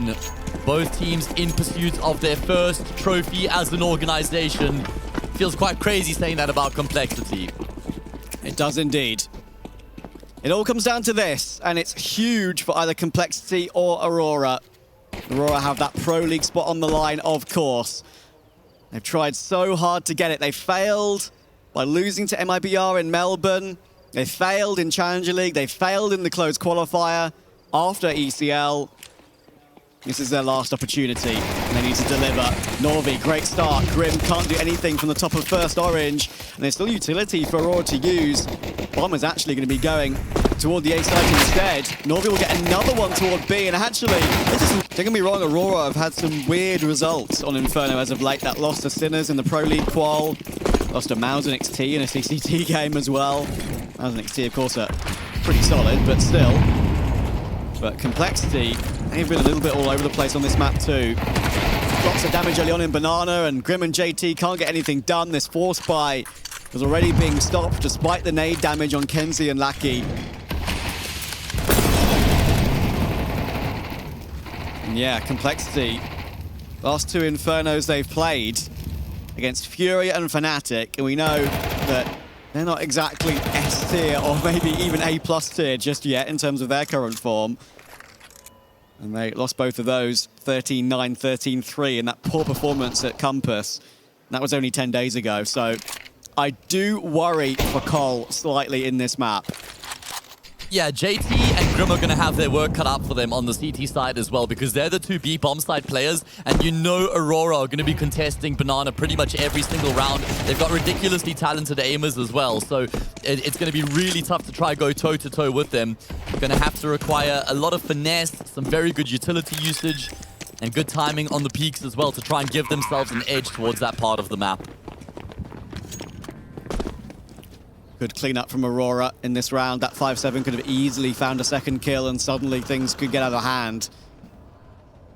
1. Both teams in pursuit of their first trophy as an organization. Feels quite crazy saying that about Complexity. It does indeed. It all comes down to this, and it's huge for either Complexity or Aurora. Aurora have that Pro League spot on the line, of course. They've tried so hard to get it. They failed by losing to MIBR in Melbourne. They failed in Challenger League. They failed in the closed qualifier after ECL. This is their last opportunity, and they need to deliver. Norvi, great start. Grim can't do anything from the top of first orange, and there's still utility for Aurora to use. Bomb is actually going to be going toward the A site instead. Norvi will get another one toward B, and actually, don't get me wrong, Aurora have had some weird results on Inferno as of late. That loss to Sinners in the Pro League qual, lost to Mouse and XT in a CCT game as well. Mouse and XT, of course, are pretty solid, but still. But Complexity, they've been a little bit all over the place on this map too. Lots of damage early on in Banana, and Grim and JT can't get anything done. This force buy was already being stopped despite the nade damage on Kenzie and Lackey. And yeah, Complexity, last two Infernos they've played against Fury and Fnatic, and we know that they're not exactly S tier or maybe even A+ tier just yet in terms of their current form. And they lost both of those 13-9, 13-3 in that poor performance at Compass. And that was only 10 days ago. So I do worry for Cole slightly in this map. Yeah, JT and Grim are going to have their work cut out for them on the CT side as well, because they're the two B bomb side players, and you know Aurora are going to be contesting Banana pretty much every single round. They've got ridiculously talented aimers as well, so it's going to be really tough to try go toe-to-toe with them. Going to have to require a lot of finesse, some very good utility usage, and good timing on the peaks as well to try and give themselves an edge towards that part of the map. Good cleanup from Aurora in this round. That 5-7 could have easily found a second kill, and suddenly things could get out of hand.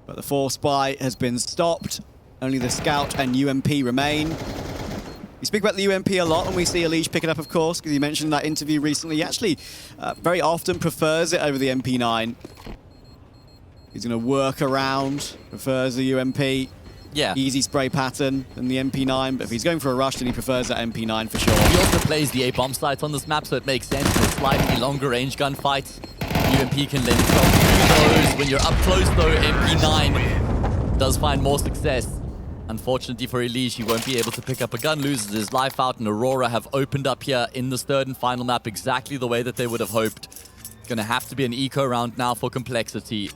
But the force buy has been stopped. Only the Scout and UMP remain. We speak about the UMP a lot, and we see Elige pick it up, of course, because he mentioned in that interview recently. He actually very often prefers it over the MP9. He's going to work around, prefers the UMP. Yeah. Easy spray pattern than the MP9, but if he's going for a rush, then he prefers that MP9 for sure. He also plays the A bomb sites on this map, so it makes sense for a slightly longer range gunfight. UMP can lend itself to those. When you're up close though, MP9 does find more success. Unfortunately for Elige, he won't be able to pick up a gun, loses his life out, and Aurora have opened up here in this third and final map exactly the way that they would have hoped. Gonna have to be an eco round now for Complexity.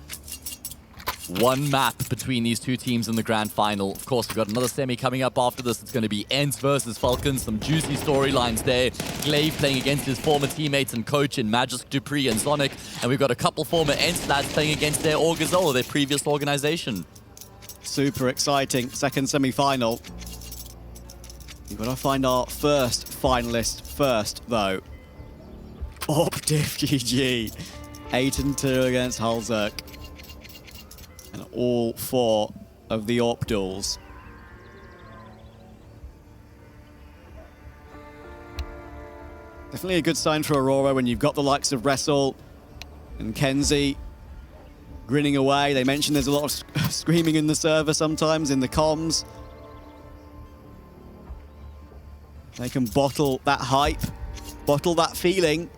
One map between these two teams in the grand final. Of course, we've got another semi coming up after this. It's going to be Ents versus Falcons. Some juicy storylines there. Glaive playing against his former teammates and coach in Magisk, Dupree, and Sonic. And we've got a couple former Ents lads playing against their Orgazol, their previous organization. Super exciting second semi-final. We've got to find our first finalist first, though. Optif GG. 8-2 against Hulzerk. And all four of the AWP duels. Definitely a good sign for Aurora when you've got the likes of Wrestle and Kenzie grinning away. They mentioned there's a lot of screaming in the server sometimes, in the comms. They can bottle that hype, bottle that feeling.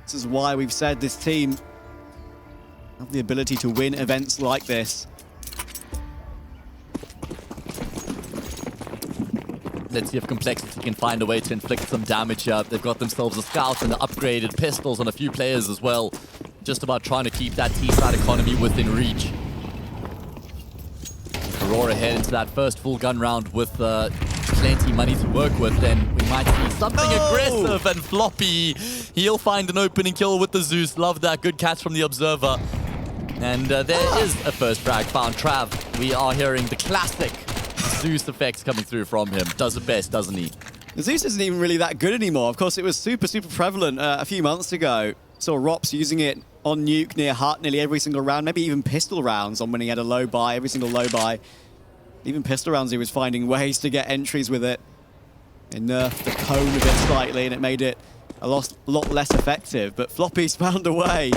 This is why we've said this team have the ability to win events like this. Let's see if Complexity can find a way to inflict some damage here. They've got themselves a Scout and the upgraded pistols on a few players as well. Just about trying to keep that T-side economy within reach. Aurora head into that first full gun round with plenty money to work with, then we might see something aggressive, and Floppy, he'll find an opening kill with the Zeus. Love that. Good catch from the Observer. And there is a first frag found. Trav, we are hearing the classic Zeus effects coming through from him. Does it best, doesn't he? The Zeus isn't even really that good anymore. Of course, it was super prevalent a few months ago. Saw Rops using it on Nuke near Hut nearly every single round, maybe even pistol rounds on when he had a low buy, every single low buy. Even pistol rounds, he was finding ways to get entries with it. It nerfed the cone a bit slightly, and it made it a lot less effective. But Floppy's found a way.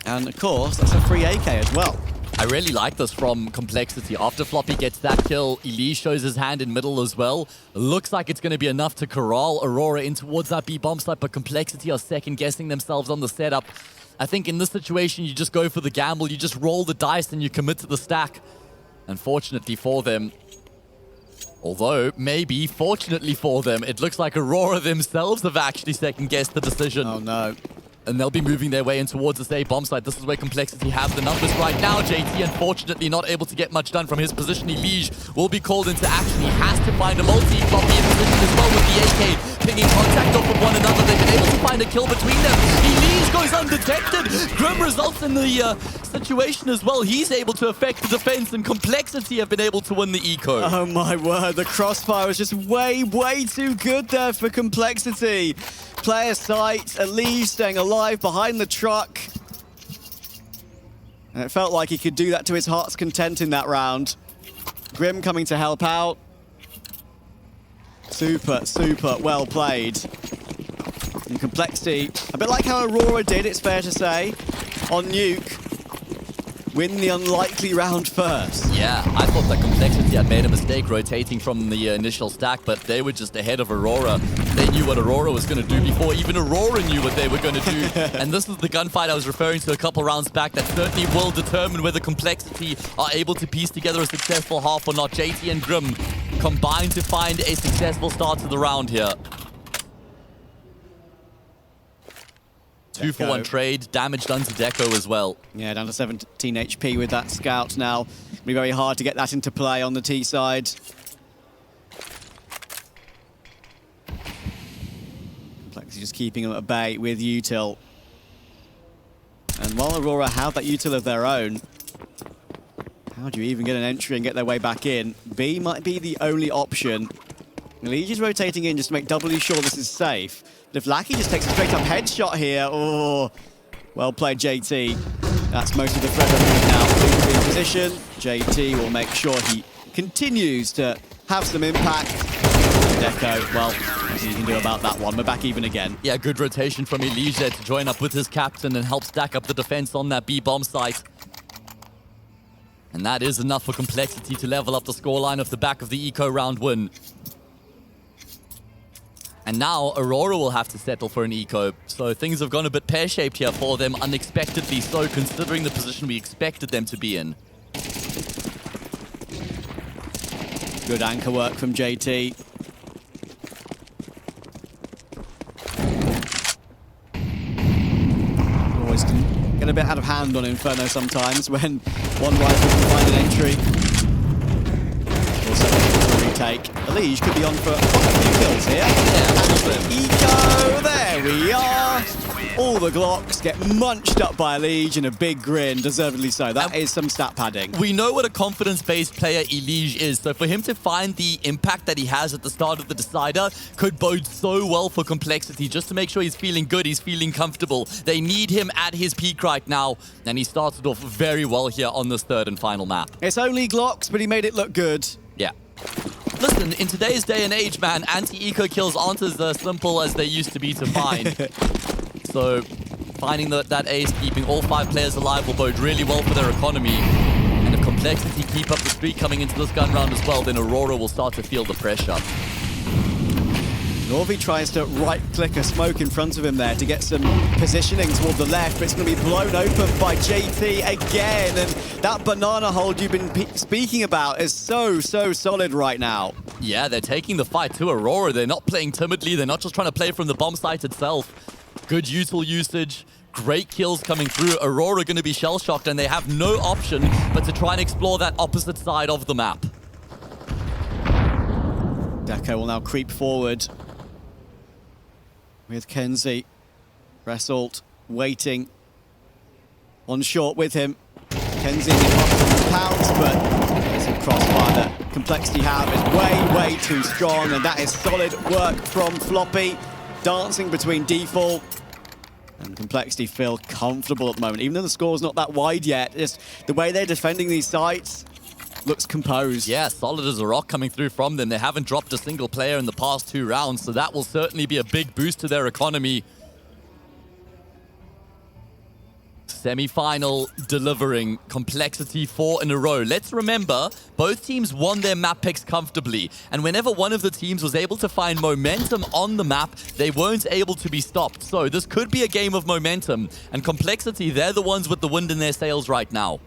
And of course, that's a free AK as well. I really like this from Complexity. After Floppy gets that kill, Elige shows his hand in middle as well. Looks like it's going to be enough to corral Aurora in towards that B bomb site, but Complexity are second-guessing themselves on the setup. I think in this situation, you just go for the gamble. You just roll the dice and you commit to the stack. Unfortunately for them, although maybe fortunately for them, it looks like Aurora themselves have actually second-guessed the decision. Oh no. And they'll be moving their way in towards this A bomb site. This is where Complexity have the numbers right now. JT, unfortunately, not able to get much done from his position. Elige will be called into action. He has to find a multi. Floppy in position as well with the AK. Pinging contact off of one another. They've been able to find a kill between them. Elige goes undetected. Grim results in the situation as well. He's able to affect the defense, and Complexity have been able to win the eco. Oh my word, the crossfire was just way too good there for Complexity. Player sight, Elige staying alive behind the truck. And it felt like he could do that to his heart's content in that round. Grim coming to help out. Super well played. And Complexity, a bit like how Aurora did, it's fair to say, on Nuke. Win the unlikely round first. Yeah, I thought that Complexity had made a mistake rotating from the initial stack, but they were just ahead of Aurora. They knew what Aurora was going to do before even Aurora knew what they were going to do. And this is the gunfight I was referring to a couple rounds back that certainly will determine whether Complexity are able to piece together a successful half or not. JT and Grim combine to find a successful start to the round here. 2-for-1 trade, damage done to Deco as well. Yeah, down to 17 HP with that scout now. It'll be very hard to get that into play on the T side. Complexity just keeping them at bay with util. And while Aurora have that util of their own, how do you even get an entry and get their way back in? B might be the only option. Elige is rotating in just to make doubly sure this is safe. But if Lackey just takes a straight-up headshot here, oh, well played, JT. That's most of the threat of now. In position, JT will make sure he continues to have some impact. Deco, well, nothing you can do about that one. We're back even again. Yeah, good rotation from Elige there to join up with his captain and help stack up the defense on that B bomb site. And that is enough for Complexity to level up the scoreline off the back of the eco round win. And now Aurora will have to settle for an eco. So things have gone a bit pear-shaped here for them, unexpectedly so, considering the position we expected them to be in. Good anchor work from JT. Always can get a bit out of hand on Inferno sometimes when one rifle can find an entry. Retake. Elige could be on for quite a few kills here. Yeah, eco, there we are. All the Glocks get munched up by Elige and a big grin, deservedly so. That is some stat padding. We know what a confidence-based player Elige is, so for him to find the impact that he has at the start of the decider could bode so well for Complexity, just to make sure he's feeling good, he's feeling comfortable. They need him at his peak right now, and he started off very well here on this third and final map. It's only Glocks, but he made it look good. Yeah. Listen, in today's day and age, man, anti-eco kills aren't as simple as they used to be to find. So finding that ace, keeping all 5 players alive will bode really well for their economy. And if Complexity keep up the streak coming into this gun round as well, then Aurora will start to feel the pressure. Norvi tries to right-click a smoke in front of him there to get some positioning toward the left, but it's going to be blown open by JT again. And that banana hold you've been speaking about is so solid right now. Yeah, they're taking the fight to Aurora. They're not playing timidly. They're not just trying to play from the bomb site itself. Good util usage. Great kills coming through. Aurora going to be shell-shocked, and they have no option but to try and explore that opposite side of the map. Deco will now creep forward with Kenzie. Result waiting on short with him. Kenzie in the pounds, but it's a crossfire that Complexity have is way too strong, and that is solid work from Floppy. Dancing between default and Complexity feel comfortable at the moment, even though the score's not that wide yet. Just the way they're defending these sites looks composed. Yeah, solid as a rock coming through from them. They haven't dropped a single player in the past 2 rounds, so that will certainly be a big boost to their economy. Semi-final delivering Complexity 4 in a row. Let's remember, both teams won their map picks comfortably. And whenever one of the teams was able to find momentum on the map, they weren't able to be stopped. So this could be a game of momentum. And Complexity, they're the ones with the wind in their sails right now.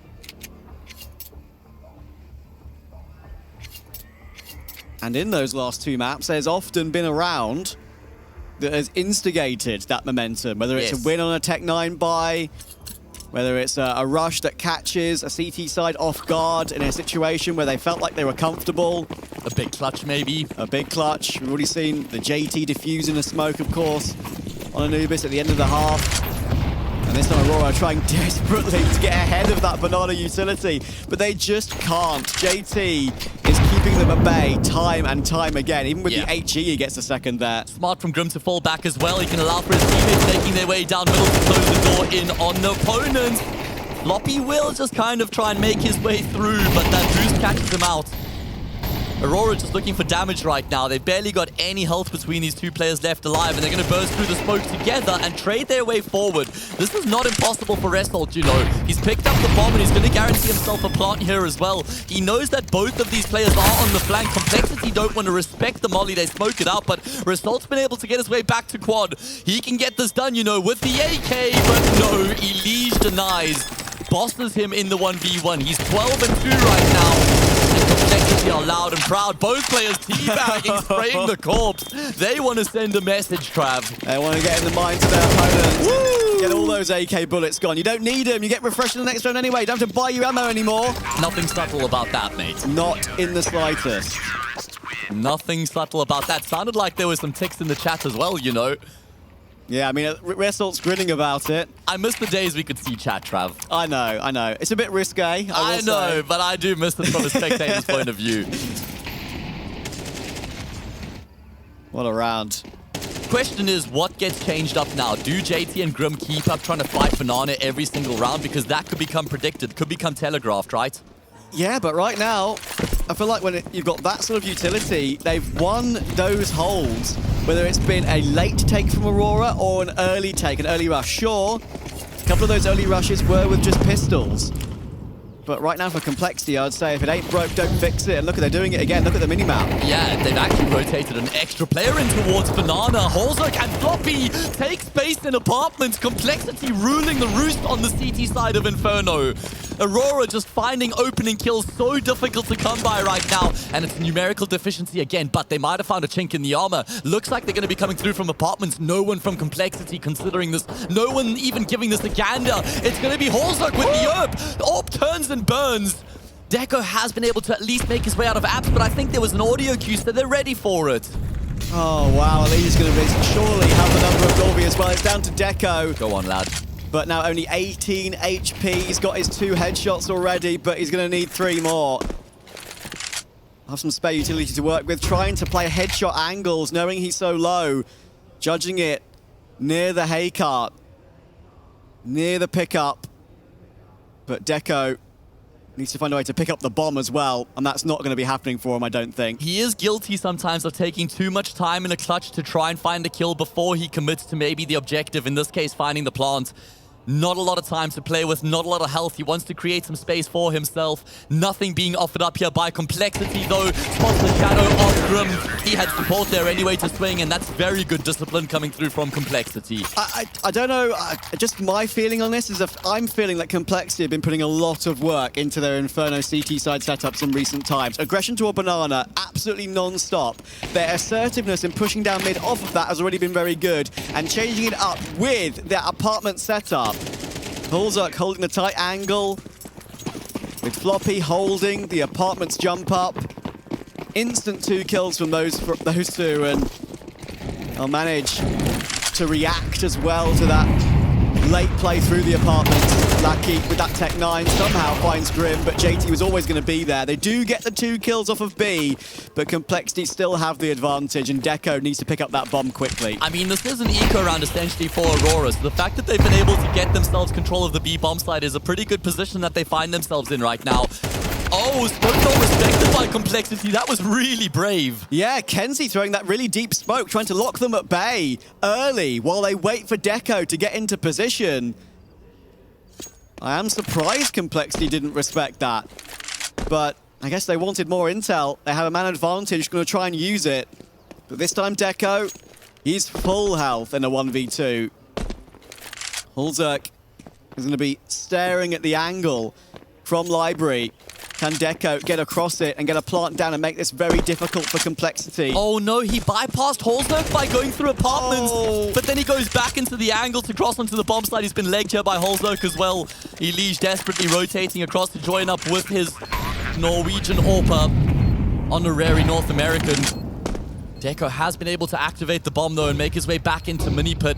And in those last two maps, there's often been a round that has instigated that momentum, whether it's a win on a Tech-9 buy, whether it's a rush that catches a CT side off guard in a situation where they felt like they were comfortable. A big clutch, maybe. A big clutch. We've already seen the JT defusing the smoke, of course, on Anubis at the end of the half. And this time Aurora trying desperately to get ahead of that banana utility, but they just can't. JT is keeping them at bay time and time again. Even with the HE, he gets a second there. Smart from Grim to fall back as well. He can allow for his teammates making their way down middle to close the door in on the opponent. Floppy will just kind of try and make his way through, but that boost catches him out. Aurora just looking for damage right now. They've barely got any health between these two players left alive, and they're going to burst through the smoke together and trade their way forward. This is not impossible for Result, you know. He's picked up the bomb, and he's going to guarantee himself a plant here as well. He knows that both of these players are on the flank. Complexity don't want to respect the molly. They smoke it out, but Result's been able to get his way back to quad. He can get this done, you know, with the AK, but no, Elige denies. Bosses him in the 1v1. He's 12 and 2 right now. Complexity are loud and proud. Both players teabagging, spraying the corpse. They want to send a message, Trav. They want to get in the mind to their opponent. Woo! Get all those AK bullets gone. You don't need them. You get refreshed in the next round anyway. You don't have to buy you ammo anymore. Nothing subtle about that, mate. Not in the slightest. Nothing subtle about that. Sounded like there was some ticks in the chat as well, you know. Yeah, I mean, Result's grinning about it. I miss the days we could see chat, Trav. I know. It's a bit risque, I know, but I do miss it from a spectator's point of view. What a round. Question is, what gets changed up now? Do JT and Grim keep up trying to fight Banana every single round? Because that could become predicted, could become telegraphed, right? Yeah, but right now, I feel like when you've got that sort of utility, they've won those holds, whether it's been a late take from Aurora or an early take, an early rush. Sure, a couple of those early rushes were with just pistols. But right now for Complexity, I'd say if it ain't broke, don't fix it. And look, they're doing it again. Look at the minimap. Yeah, they've actually rotated an extra player in towards Banana. Holzerk and Floppy take space in apartments. Complexity ruling the roost on the CT side of Inferno. Aurora just finding opening kills so difficult to come by right now. And it's a numerical deficiency again, but they might have found a chink in the armor. Looks like they're going to be coming through from apartments. No one from Complexity considering this. No one even giving this a gander. It's going to be Holzerk with the AWP. AWP turns and burns. Deco has been able to at least make his way out of apps, but I think there was an audio cue, so they're ready for it. Oh, wow. Elige's going to surely have the number of Dolby as well. It's down to Deco. Go on, lad. But now only 18 HP. He's got his 2 headshots already, but he's going to need 3 more. Have some spare utility to work with. Trying to play headshot angles, knowing he's so low. Judging it near the hay cart. Near the pickup. But Deco needs to find a way to pick up the bomb as well, and that's not going to be happening for him, I don't think. He is guilty sometimes of taking too much time in a clutch to try and find a kill before he commits to maybe the objective, in this case, finding the plant. Not a lot of time to play with, not a lot of health. He wants to create some space for himself. Nothing being offered up here by Complexity, though. Spots the shadow of Grim. He had support there anyway to swing, and that's very good discipline coming through from Complexity. I don't know. Just my feeling on this is that I'm feeling that Complexity have been putting a lot of work into their Inferno CT side setups in recent times. Aggression to a banana, absolutely non-stop. Their assertiveness in pushing down mid off of that has already been very good, and changing it up with their apartment setup. Holzerk holding the tight angle, with Floppy holding the apartment's jump up. Instant 2 kills from those two, and they'll manage to react as well to that late play through the apartment. Lucky with that Tech-9 somehow finds Grim, but JT was always going to be there. They do get the 2 kills off of B, but Complexity still have the advantage, and Deco needs to pick up that bomb quickly. I mean, this is an eco round essentially for Aurora, so the fact that they've been able to get themselves control of the B bomb side is a pretty good position that they find themselves in right now. Oh, smoke not respected by Complexity. That was really brave. Yeah, Kenzie throwing that really deep smoke, trying to lock them at bay early while they wait for Deco to get into position. I am surprised Complexity didn't respect that. But I guess they wanted more intel. They have a man advantage, going to try and use it. But this time Deco, he's full health in a 1v2. Hulzerk is going to be staring at the angle from Library. Can Deco get across it and get a plant down and make this very difficult for Complexity? Oh no, he bypassed Holzberg by going through apartments. Oh. But then he goes back into the angle to cross onto the bomb site. He's been legged here by Holzberg as well. Elige desperately rotating across to join up with his Norwegian AWP, honorary North American. Deco has been able to activate the bomb though and make his way back into mini pit.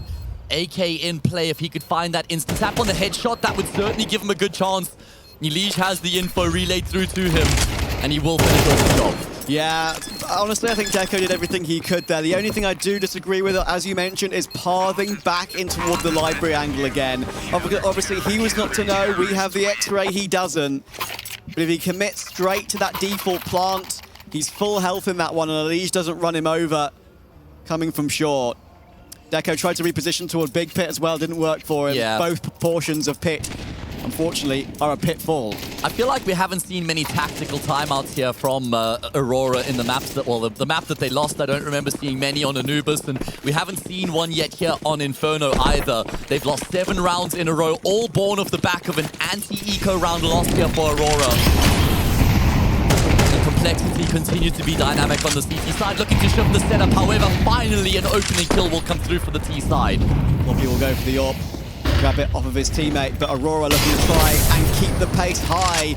AK in play. If he could find that instant tap on the headshot, that would certainly give him a good chance. Elige has the info relayed through to him, and he will finish off the job. Yeah, honestly, I think Deco did everything he could there. The only thing I do disagree with, as you mentioned, is pathing back in toward the Library angle again. Obviously, he was not to know. We have the X-ray, he doesn't. But if he commits straight to that default plant, he's full health in that one, and Elige doesn't run him over coming from short. Deco tried to reposition toward Big Pit as well, didn't work for him. Yeah. Both portions of Pit, unfortunately, are a pitfall. I feel like we haven't seen many tactical timeouts here from Aurora in the maps that, well, the map that they lost. I don't remember seeing many on Anubis, and we haven't seen one yet here on Inferno either. They've lost 7 rounds in a row, all born off the back of an anti-eco round lost here for Aurora. Complexity continues to be dynamic on the CT side, looking to shift the setup. However, finally an opening kill will come through for the T side. Floppy will go for the AWP, grab it off of his teammate, but Aurora looking to try and keep the pace high.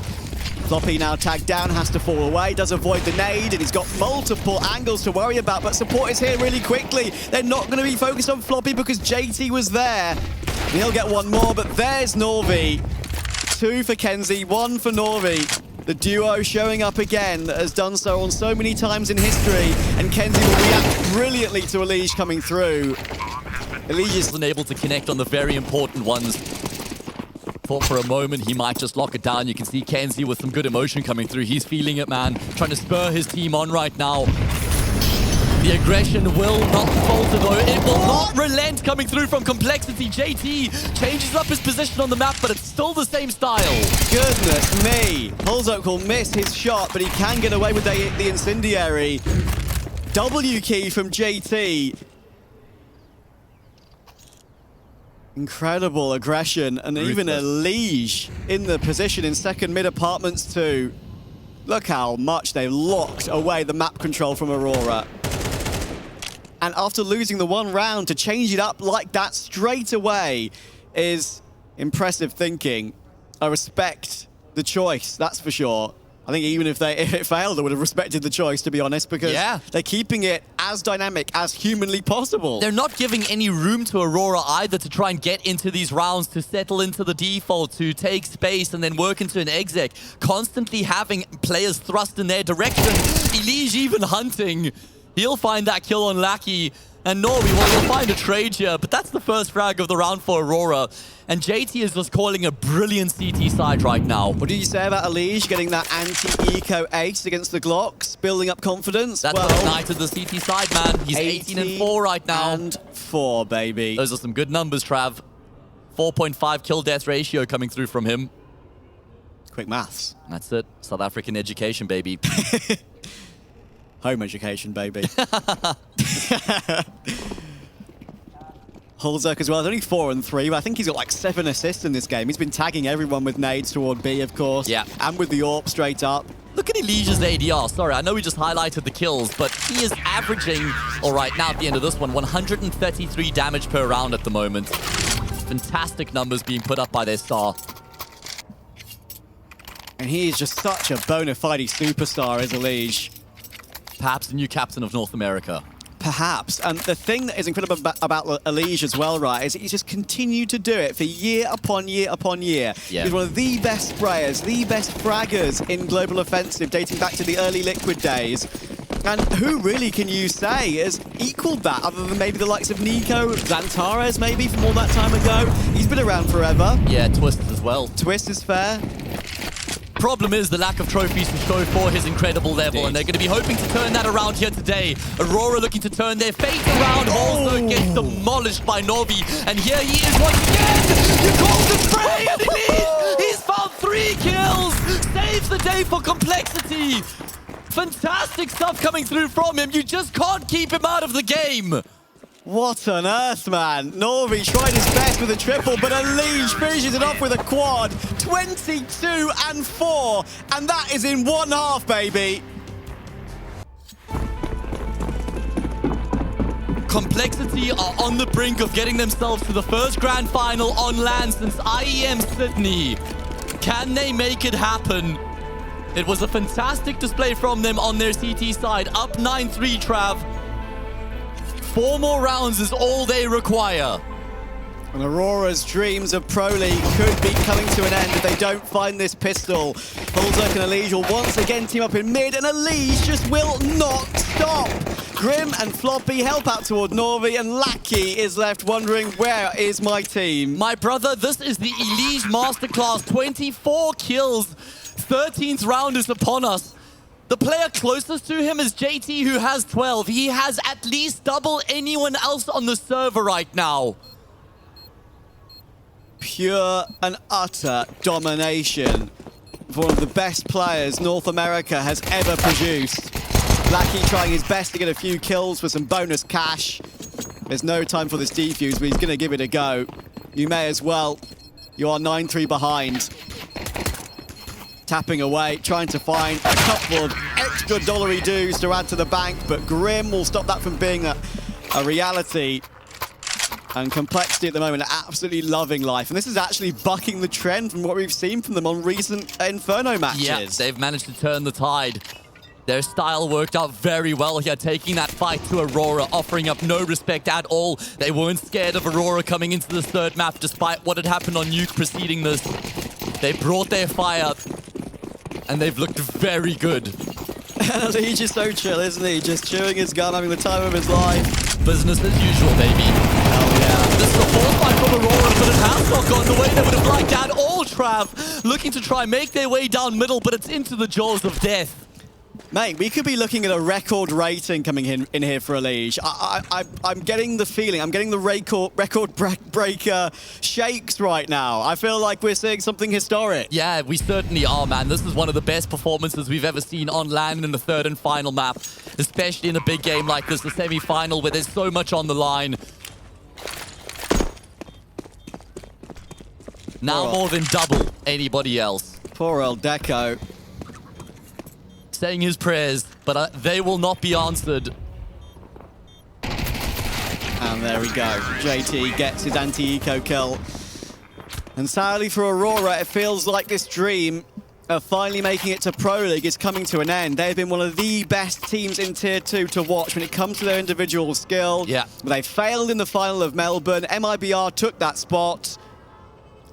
Floppy now tagged down, has to fall away, does avoid the nade, and he's got multiple angles to worry about, but support is here really quickly. They're not going to be focused on Floppy because JT was there. And he'll get one more, but there's Norvi. 2 for Kenzie, 1 for Norvi. The duo showing up again that has done so on so many times in history, and Kenzie will react brilliantly to Elige coming through. Elige is unable to connect on the very important ones. Thought for a moment he might just lock it down. You can see Kenzie with some good emotion coming through. He's feeling it, man. Trying to spur his team on right now. The aggression will not falter though. It will not relent coming through from Complexity. JT changes up his position on the map, but it's still the same style. Goodness me. Holzok will miss his shot, but he can get away with the incendiary. W key from JT. Incredible aggression, and even Elige in the position in second mid apartments too. Look how much they locked away the map control from Aurora. And after losing the 1 round, to change it up like that straight away is impressive thinking. I respect the choice, that's for sure. I think even if it failed, I would have respected the choice, to be honest, because they're keeping it as dynamic as humanly possible. They're not giving any room to Aurora either to try and get into these rounds, to settle into the default, to take space and then work into an exec. Constantly having players thrust in their direction. Elige even hunting. He'll find that kill on Lackey. And Norby, well, he'll find a trade here, but that's the first frag of the round for Aurora. And JT is just calling a brilliant CT side right now. What did you say about Elige getting that anti-eco ace against the Glocks, building up confidence? That's what ignited the CT side, man. He's 18-4 right now. And 4, baby. Those are some good numbers, Trav. 4.5 kill-death ratio coming through from him. Quick maths. That's it. South African education, baby. Home education, baby. Hulzerk as well. It's only 4 and 3, but I think he's got like 7 assists in this game. He's been tagging everyone with nades toward B, of course. Yeah. And with the AWP straight up. Look at Elige's ADR. Sorry, I know we just highlighted the kills, but he is averaging, all right, now at the end of this one, 133 damage per round at the moment. Fantastic numbers being put up by their star. And he is just such a bona fide superstar as Elige. Perhaps the new captain of North America. Perhaps. And the thing that is incredible about Elige as well, right, is he's just continued to do it for year upon year upon year. Yeah. He's one of the best sprayers, the best fraggers in Global Offensive, dating back to the early Liquid days. And who really can you say has equaled that, other than maybe the likes of Nico, Xantares maybe from all that time ago? He's been around forever. Yeah, Twist as well. Twist is fair. problem is the lack of trophies to show for his incredible level, and they're going to be hoping to turn that around here today. Aurora looking to turn their fate around. Also gets demolished by Novi, and here he is once again. You called the spray, and he's found 3 kills. Saves the day for Complexity. Fantastic stuff coming through from him. You just can't keep him out of the game. What on earth, man? Norvi tried his best with a triple, but Elige finishes it off with a quad. 22 and 4, and that is in 1 half, baby. Complexity are on the brink of getting themselves to the first grand final on land since IEM Sydney. Can they make it happen? It was a fantastic display from them on their CT side. Up 9-3, Trav. 4 more rounds is all they require. And Aurora's dreams of Pro League could be coming to an end if they don't find this pistol. Hulzerk and Elige will once again team up in mid, and Elige just will not stop. Grim and Floppy help out toward Norvi, and Lackey is left wondering, where is my team? My brother, this is the Elige Masterclass. 24 kills. 13th round is upon us. The player closest to him is JT, who has 12. He has at least double anyone else on the server right now. Pure and utter domination of one of the best players North America has ever produced. Lackey trying his best to get a few kills for some bonus cash. There's no time for this defuse, but he's going to give it a go. You may as well. You are 9-3 behind. Tapping away, trying to find a couple of extra dollary dues to add to the bank, but Grim will stop that from being a reality. And Complexity at the moment are absolutely loving life. And this is actually bucking the trend from what we've seen from them on recent Inferno matches. Yeah, they've managed to turn the tide. Their style worked out very well here, taking that fight to Aurora, offering up no respect at all. They weren't scared of Aurora coming into this third map, despite what had happened on Nuke preceding this. They brought their fire, and they've looked very good. Elige is so chill, isn't he? Just chewing his gum, having the time of his life. Business as usual, baby. Hell yeah. This is a fourth fight from Aurora, but it has not gone the way they would have liked at all, Trav. Looking to try make their way down middle, but it's into the jaws of death. Mate, we could be looking at a record rating coming in here for Elige. I'm getting the feeling, I'm getting the record breaker shakes right now. I feel like we're seeing something historic. Yeah, we certainly are, man. This is one of the best performances we've ever seen on land in the third and final map, especially in a big game like this, the semi-final, where there's so much on the line. Now more than double anybody else. Poor old Deco. Saying his prayers, but they will not be answered. And there we go. JT gets his anti-eco kill. And sadly for Aurora, it feels like this dream of finally making it to Pro League is coming to an end. They've been one of the best teams in Tier 2 to watch when it comes to their individual skill. Yeah. They failed in the final of Melbourne. MIBR took that spot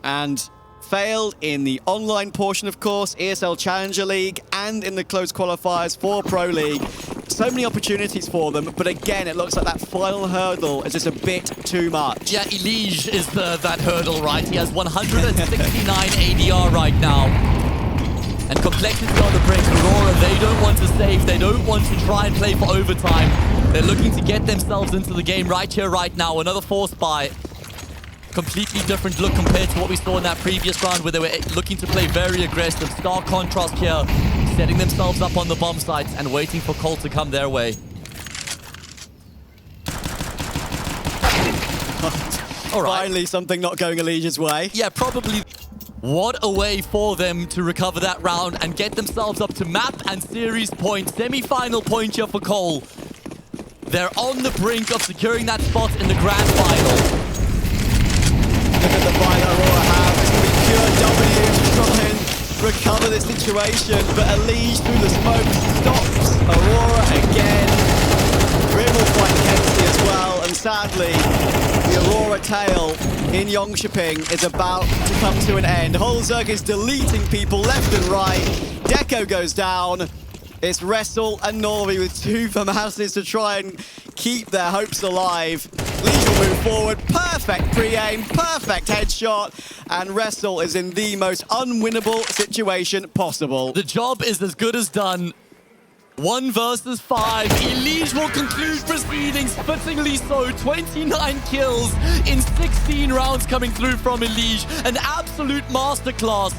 and failed in the online portion, of course, ESL Challenger League, and in the close qualifiers for Pro League. So many opportunities for them, but again, it looks like that final hurdle is just a bit too much. Yeah, Elige is that hurdle, right? He has 169 ADR right now. And Complexity on the brink. Aurora, they don't want to save. They don't want to try and play for overtime. They're looking to get themselves into the game right here, right now. Another force buy. Completely different look compared to what we saw in that previous round where they were looking to play very aggressive. Stark contrast here, setting themselves up on the bomb sites and waiting for Colt to come their way. All right. Finally, something not going Elige's way. Yeah, probably. What a way for them to recover that round and get themselves up to map and series point. Semi-final point here for Cole. They're on the brink of securing that spot in the grand final. Look at the fight Aurora have. It's going to be pure W to try and recover this situation. But Elige through the smoke stops Aurora again. Grim will fight Kenzie as well. And sadly, the Aurora tail in Jonkoping is about to come to an end. Hulzerk is deleting people left and right. Deco goes down. It's Wrestle and Norvi with 2 FAMASes to try and keep their hopes alive. Lige will move forward. Perfect pre-aim, perfect headshot, and Wrestle is in the most unwinnable situation possible. The job is as good as done. 1 versus 5. Elige will conclude proceedings, fittingly so. 29 kills in 16 rounds coming through from Elige. An absolute masterclass.